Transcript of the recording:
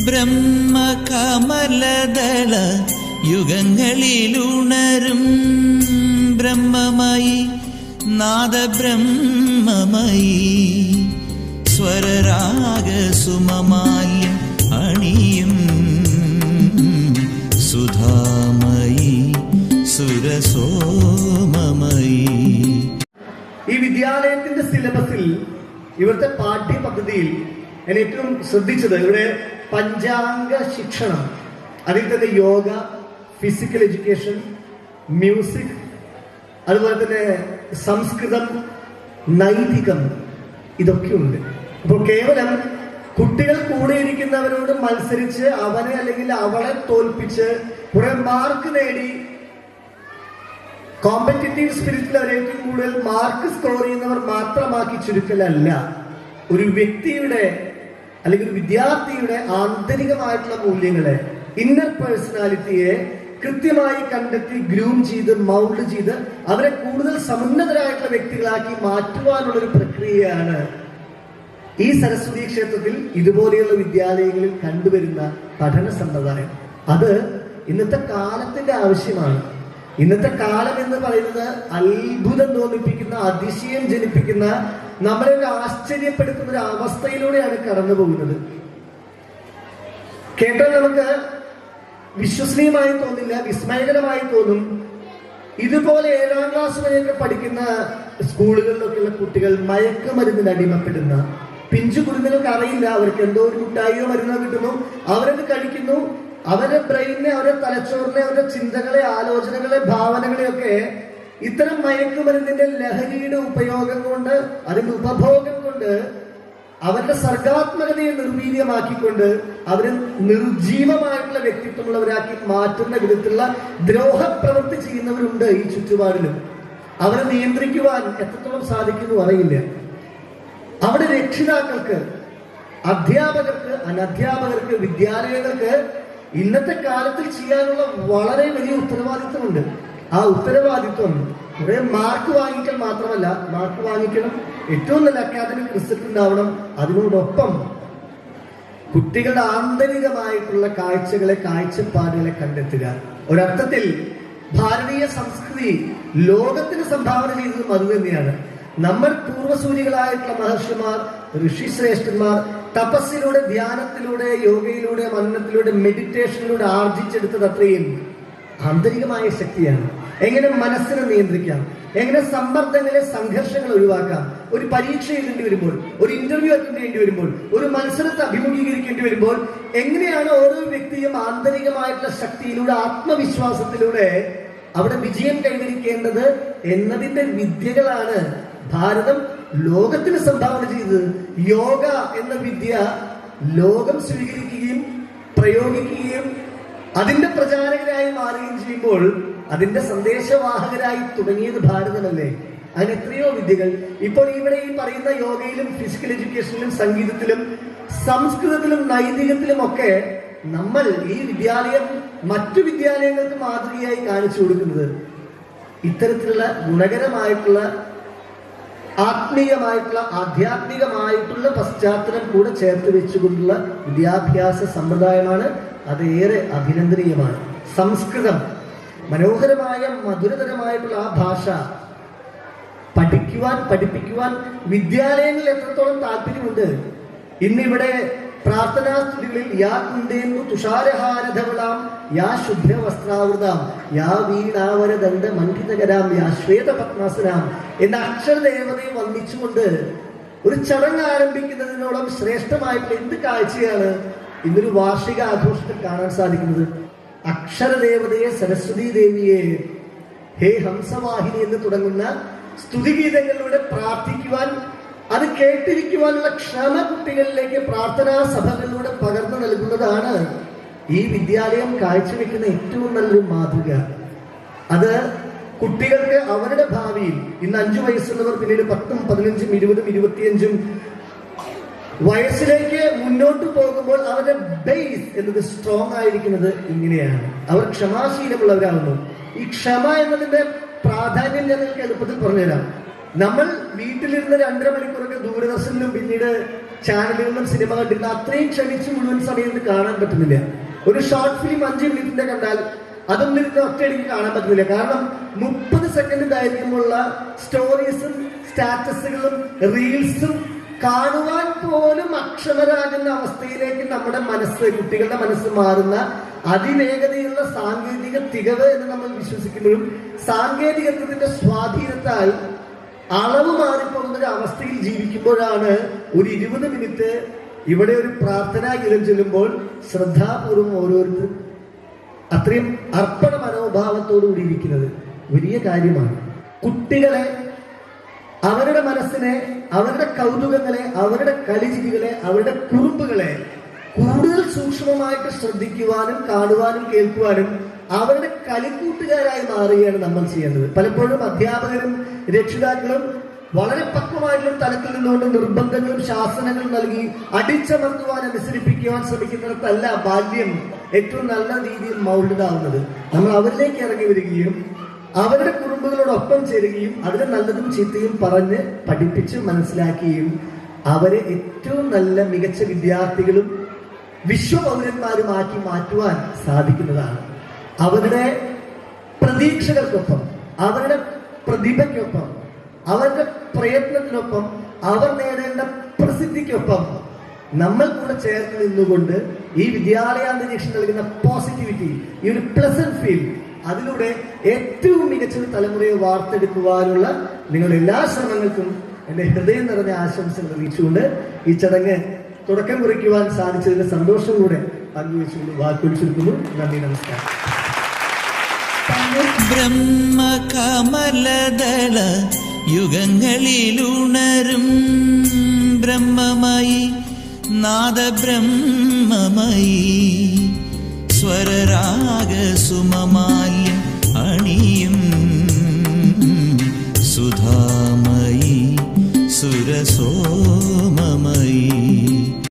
ബ്രഹ്മകമലദള യുഗങ്ങളിലുണരും ബ്രഹ്മമായി നാദബ്രഹ്മമായി സ്വരരാഗസുമമാല്യം അണിയും സുധാമയി സുരസോമമയി. ഈ വിദ്യാലയത്തിന്റെ സിലബസിൽ ഇവിടുത്തെ പാഠ്യപദ്ധതിയിൽ ഞാൻ ഏറ്റവും ശ്രദ്ധിച്ചത് ഇവിടെ പഞ്ചാംഗ ശിക്ഷണം, അതിൽ തന്നെ യോഗ, ഫിസിക്കൽ എഡ്യൂക്കേഷൻ, മ്യൂസിക്, അതുപോലെ തന്നെ സംസ്കൃതം, നൈതികം, ഇതൊക്കെയുണ്ട്. അപ്പോൾ കേവലം കുട്ടികൾ കൂടെ ഇരിക്കുന്നവരോട് മത്സരിച്ച് അവനെ അല്ലെങ്കിൽ അവളെ തോൽപ്പിച്ച് കുറെ മാർക്ക് നേടി കോമ്പറ്റീറ്റീവ് സ്പിരിറ്റിൽ അവർ ഏറ്റവും കൂടുതൽ മാർക്ക് സ്കോർ ചെയ്യുന്നവർ മാത്രമാക്കി ചുരുക്കലല്ല, ഒരു വ്യക്തിയുടെ അല്ലെങ്കിൽ ഒരു വിദ്യാർത്ഥിയുടെ ആന്തരികമായിട്ടുള്ള മൂല്യങ്ങളെ, ഇന്നർ പേഴ്സണാലിറ്റിയെ കൃത്യമായി കണ്ടെത്തി ഗ്രൂം ചെയ്ത് മൗൾഡ് ചെയ്ത് അവരെ കൂടുതൽ സമുന്നതരായിട്ടുള്ള വ്യക്തികളാക്കി മാറ്റുവാനുള്ള ഒരു പ്രക്രിയയാണ് ഈ സരസ്വതി ക്ഷേത്രത്തിൽ ഇതുപോലെയുള്ള വിദ്യാലയങ്ങളിൽ കണ്ടുവരുന്ന പഠന സമ്പ്രദായം. അത് ഇന്നത്തെ കാലത്തിന്റെ ആവശ്യമാണ്. ഇന്നത്തെ കാലം എന്ന് പറയുന്നത് അത്ഭുതം തോന്നിപ്പിക്കുന്ന, അതിശയം ജനിപ്പിക്കുന്ന, നമ്മളെ ആശ്ചര്യപ്പെടുത്തുന്ന ഒരു അവസ്ഥയിലൂടെയാണ് കടന്നു പോകുന്നത്. കേട്ടാൽ നമുക്ക് വിശ്വസനീയമായി തോന്നില്ല, വിസ്മയകരമായി തോന്നും. ഇതുപോലെ 7ാം ക്ലാസ് വരെയൊക്കെ പഠിക്കുന്ന സ്കൂളുകളിലൊക്കെയുള്ള കുട്ടികൾ മയക്കുമരുന്നിന് അടിമപ്പെടുന്ന പിഞ്ചു കുടുംബങ്ങൾക്ക് അറിയില്ല, അവർക്ക് എന്തോ ഒരു മുട്ടായിയോ മരുന്നോ കിട്ടുന്നു, അവരത് കഴിക്കുന്നു. അവരുടെ ബ്രെയിനെ, അവരുടെ തലച്ചോറിനെ, അവരുടെ ചിന്തകളെ, ആലോചനകളെ, ഭാവനകളെയൊക്കെ ഇത്തരം മയക്കുമരുന്നിന്റെ ലഹരിയുടെ ഉപയോഗം കൊണ്ട്, അതിന്റെ ഉപഭോഗം കൊണ്ട് അവരുടെ സർഗാത്മകതയെ നിർവീര്യമാക്കിക്കൊണ്ട് അവരെ നിർജീവമായിട്ടുള്ള വ്യക്തിത്വമുള്ളവരാക്കി മാറ്റുന്ന വിധത്തിലുള്ള ദ്രോഹപ്രവൃത്തി ചെയ്യുന്നവരുണ്ട് ഈ ചുറ്റുപാടിലും. അവരെ നിയന്ത്രിക്കുവാൻ എത്രത്തോളം സാധിക്കുന്നു അറിയില്ല. അവിടെ രക്ഷിതാക്കൾക്ക്, അധ്യാപകർക്ക്, അനധ്യാപകർക്ക്, വിദ്യാലയങ്ങൾക്ക് ഇന്നത്തെ കാലത്തിൽ ചെയ്യാനുള്ള വളരെ വലിയ ഉത്തരവാദിത്വമുണ്ട്. ആ ഉത്തരവാദിത്വം കുറെ മാർക്ക് വാങ്ങിക്കൽ മാത്രമല്ല, മാർക്ക് വാങ്ങിക്കണം, ഏറ്റവും നല്ല അക്കാദമിക് റിസൾട്ട് ഉണ്ടാവണം. അതിനോടൊപ്പം കുട്ടികളുടെ ആന്തരികമായിട്ടുള്ള കാഴ്ചകളെ, കാഴ്ചപ്പാടുകളെ കണ്ടെത്തുക. ഒരർത്ഥത്തിൽ ഭാരതീയ സംസ്കൃതി ലോകത്തിന് സംഭാവന ചെയ്തതും അത് തന്നെയാണ്. നമ്മൾ പൂർവ്വസൂരികളായിട്ടുള്ള മഹർഷിമാർ, ഋഷിശ്രേഷ്ഠന്മാർ തപസ്സിലൂടെ, ധ്യാനത്തിലൂടെ, യോഗയിലൂടെ, മനനത്തിലൂടെ, മെഡിറ്റേഷനിലൂടെ ആർജിച്ചെടുത്തത് അത്രയും ആന്തരികമായ ശക്തിയാണ്. എങ്ങനെ മനസ്സിനെ നിയന്ത്രിക്കാം, എങ്ങനെ സമ്മർദ്ദങ്ങളെ, സംഘർഷങ്ങൾ ഒഴിവാക്കാം, ഒരു പരീക്ഷ എഴുതേണ്ടി വരുമ്പോൾ, ഒരു ഇന്റർവ്യൂ അറ്റൻഡ് ചെയ്യേണ്ടി വരുമ്പോൾ, ഒരു മത്സരത്തെ അഭിമുഖീകരിക്കേണ്ടി വരുമ്പോൾ എങ്ങനെയാണ് ഓരോ വ്യക്തിയും ആന്തരികമായിട്ടുള്ള ശക്തിയിലൂടെ, ആത്മവിശ്വാസത്തിലൂടെ അവിടെ വിജയം കൈവരിക്കേണ്ടത് എന്നതിന്റെ വിദ്യകളാണ് ഭാരതം ലോകത്തിന് സംഭാവന ചെയ്തത്. യോഗ എന്ന വിദ്യ ലോകം സ്വീകരിക്കുകയും പ്രയോഗിക്കുകയും അതിന്റെ പ്രചാരകരായി മാറുകയും ചെയ്യുമ്പോൾ അതിന്റെ സന്ദേശവാഹകരായി തുടങ്ങിയത് ഭാരതമല്ലേ? അതിന് എത്രയോ വിദ്യകൾ ഇപ്പോൾ ഇവിടെ ഈ പറയുന്ന യോഗയിലും, ഫിസിക്കൽ എഡ്യൂക്കേഷനിലും, സംഗീതത്തിലും, സംസ്കൃതത്തിലും, നൈതികത്തിലും ഒക്കെ നമ്മൾ ഈ വിദ്യാലയം മറ്റു വിദ്യാലയങ്ങൾക്ക് മാതൃകയായി കാണിച്ചു കൊടുക്കുന്നത് ഇത്തരത്തിലുള്ള ഗുണകരമായിട്ടുള്ള, ആത്മീയമായിട്ടുള്ള, ആധ്യാത്മികമായിട്ടുള്ള പശ്ചാത്തലം കൂടെ ചേർത്ത് വെച്ചുകൊണ്ടുള്ള വിദ്യാഭ്യാസ സമ്പ്രദായമാണ്. അതേറെ അഭിനന്ദനീയമാണ്. സംസ്കൃതം, മനോഹരമായ മധുരതരമായിട്ടുള്ള ആ ഭാഷ പഠിക്കുവാൻ, പഠിപ്പിക്കുവാൻ വിദ്യാലയങ്ങളിൽ എത്രത്തോളം താല്പര്യമുണ്ട്. ഇന്നിവിടെ പ്രാർത്ഥനാ സ്തുതികളിൽ യാ കുന്ദേന്ദു തുഷാരഹാരധവളാം, യാ ശുഭ്രവസ്ത്രാവൃതാം, യാ വീണാവരദണ്ഡ മണ്ഡിതകരാം, യാ ശ്വേതപത്മാസനാം എന്ന അക്ഷരദേവതയെ വന്ദിച്ചുകൊണ്ട് ഒരു ചടങ്ങ് ആരംഭിക്കുന്നതിനോളം ശ്രേഷ്ഠമായിട്ടുള്ള എന്ത് കാഴ്ചയാണ് ഇന്നൊരു വാർഷിക ആഘോഷത്തിൽ കാണാൻ സാധിക്കുന്നത്? അക്ഷരദേവതയെ, സരസ്വതി ദേവിയെ ഹേ ഹംസവാഹിനി എന്ന് തുടങ്ങുന്ന സ്തുതിഗീതങ്ങളിലൂടെ പ്രാർത്ഥിക്കുവാൻ, അത് കേട്ടിരിക്കുവാനുള്ള ക്ഷമ കുട്ടികളിലേക്ക് പ്രാർത്ഥനാ സഭകളിലൂടെ പകർന്നു നൽകുന്നതാണ് ഈ വിദ്യാലയം കാഴ്ചവെക്കുന്ന ഏറ്റവും നല്ലൊരു മാതൃക. അത് കുട്ടികൾക്ക് അവരുടെ ഭാവിയിൽ, ഇന്ന് 5 വയസ്സുള്ളവർ പിന്നീട് 10, 15, 20, 25 വയസ്സിലേക്ക് മുന്നോട്ട് പോകുമ്പോൾ അവരുടെ ബേസ് എന്നത് സ്ട്രോങ് ആയിരിക്കുന്നത് ഇങ്ങനെയാണ്. അവർ ക്ഷമാശീലമുള്ളവരാകുന്നു. ഈ ക്ഷമ എന്നതിന്റെ പ്രാധാന്യം ഞാൻ നിങ്ങൾക്ക് എളുപ്പത്തിൽ പറഞ്ഞുതരാം. നമ്മൾ വീട്ടിലിരുന്ന് 2.5 മണിക്കൂറൊക്കെ ദൂരദർശനിലും പിന്നീട് ചാനലുകളിലും സിനിമ കണ്ടിരുന്ന അത്രയും ക്ഷമിച്ച് മുഴുവൻ സമയത്ത് കാണാൻ പറ്റുന്നില്ല. ഒരു ഷോർട്ട് ഫിലിം 5 മിനിറ്റിന്റെ കണ്ടാൽ അതൊന്നും ഇരുന്ന് ഒറ്റയടിക്ക് കാണാൻ പറ്റുന്നില്ല. കാരണം 30 സെക്കൻഡ് ദൈർഘ്യമുള്ള സ്റ്റോറീസും സ്റ്റാറ്റസുകളും റീൽസും കാണുവാൻ പോലും അക്ഷമരാകുന്ന അവസ്ഥയിലേക്ക് നമ്മുടെ മനസ്സ്, കുട്ടികളുടെ മനസ്സ് മാറുന്ന അതിവേഗതയുള്ള സാങ്കേതിക തികവ് എന്ന് നമ്മൾ വിശ്വസിക്കുമ്പോഴും സാങ്കേതികത്വത്തിന്റെ സ്വാധീനത്താൽ അളവ് മാറിപ്പോകുന്ന ഒരു അവസ്ഥയിൽ ജീവിക്കുമ്പോഴാണ് ഒരു 20 മിനിറ്റ് ഇവിടെ ഒരു പ്രാർത്ഥനാ ഗീതം ചൊല്ലുമ്പോൾ ശ്രദ്ധാപൂർവം ഓരോരുത്തരും അത്രയും അർപ്പണ മനോഭാവത്തോടു കൂടി ഇരിക്കുന്നത് വലിയ കാര്യമാണ്. കുട്ടികളെ, അവരുടെ മനസ്സിനെ, അവരുടെ കൗതുകങ്ങളെ, അവരുടെ കളിചിരികളെ, അവരുടെ കുറുമ്പുകളെ കൂടുതൽ സൂക്ഷ്മമായിട്ട് ശ്രദ്ധിക്കുവാനും കാണുവാനും കേൾക്കുവാനും അവരുടെ കളിക്കൂട്ടുകാരായി മാറുകയാണ് നമ്മൾ ചെയ്യേണ്ടത്. പലപ്പോഴും അധ്യാപകരും രക്ഷിതാക്കളും വളരെ പക്വമായിട്ടുള്ള തലത്തിൽ നിന്നുകൊണ്ട് നിർബന്ധങ്ങളും ശാസനങ്ങളും നൽകി അടിച്ചമർത്തുവാൻ, അനുസരിപ്പിക്കുവാൻ ശ്രമിക്കുന്നിടത്തല്ല ബാല്യം ഏറ്റവും നല്ല രീതിയിൽ മൗലികമാവുന്നത്. നമ്മൾ അവരിലേക്ക് ഇറങ്ങി വരികയും അവരുടെ കുറുമ്പുകളോടൊപ്പം ചേരുകയും അവരെ നല്ലതും ചീത്തയും പറഞ്ഞ് പഠിപ്പിച്ച് മനസ്സിലാക്കുകയും അവരെ ഏറ്റവും നല്ല മികച്ച വിദ്യാർത്ഥികളും വിശ്വപൗരന്മാരുമാക്കി മാറ്റുവാൻ സാധിക്കുന്നതാണ്. അവരുടെ പ്രതീക്ഷകൾക്കൊപ്പം, അവരുടെ പ്രതിഭയ്ക്കൊപ്പം, അവരുടെ പ്രയത്നത്തിനൊപ്പം, അവർ നേടേണ്ട പ്രസിദ്ധിക്കൊപ്പം നമ്മൾ കൂടെ ചേർന്ന് നിന്നുകൊണ്ട് ഈ വിദ്യാലയാന്തരീക്ഷം നൽകുന്ന പോസിറ്റിവിറ്റി, ഈ ഒരു പ്ലസന്റ് ഫീൽ, അതിലൂടെ ഏറ്റവും മികച്ച തലമുറയെ വാർത്തെടുക്കുവാനുള്ള നിങ്ങളുടെ എല്ലാ ശ്രമങ്ങൾക്കും എൻ്റെ ഹൃദയം നിറഞ്ഞ ആശംസകൾ അറിയിച്ചുകൊണ്ട് ഈ ചടങ്ങ് തുടക്കം കുറിക്കുവാൻ സാധിച്ചതിന്റെ സന്തോഷം കൂടെ പങ്കുവെച്ചുകൊണ്ട് വാക്കുകൾ ചുരുക്കുന്നു. നന്ദി, നമസ്കാരം. ബ്രഹ്മകമലദള യുഗങ്ങളിലുണരും ബ്രഹ്മമായി, നാദബ്രഹ്മമായി, സ്വരരാഗ സുമമായി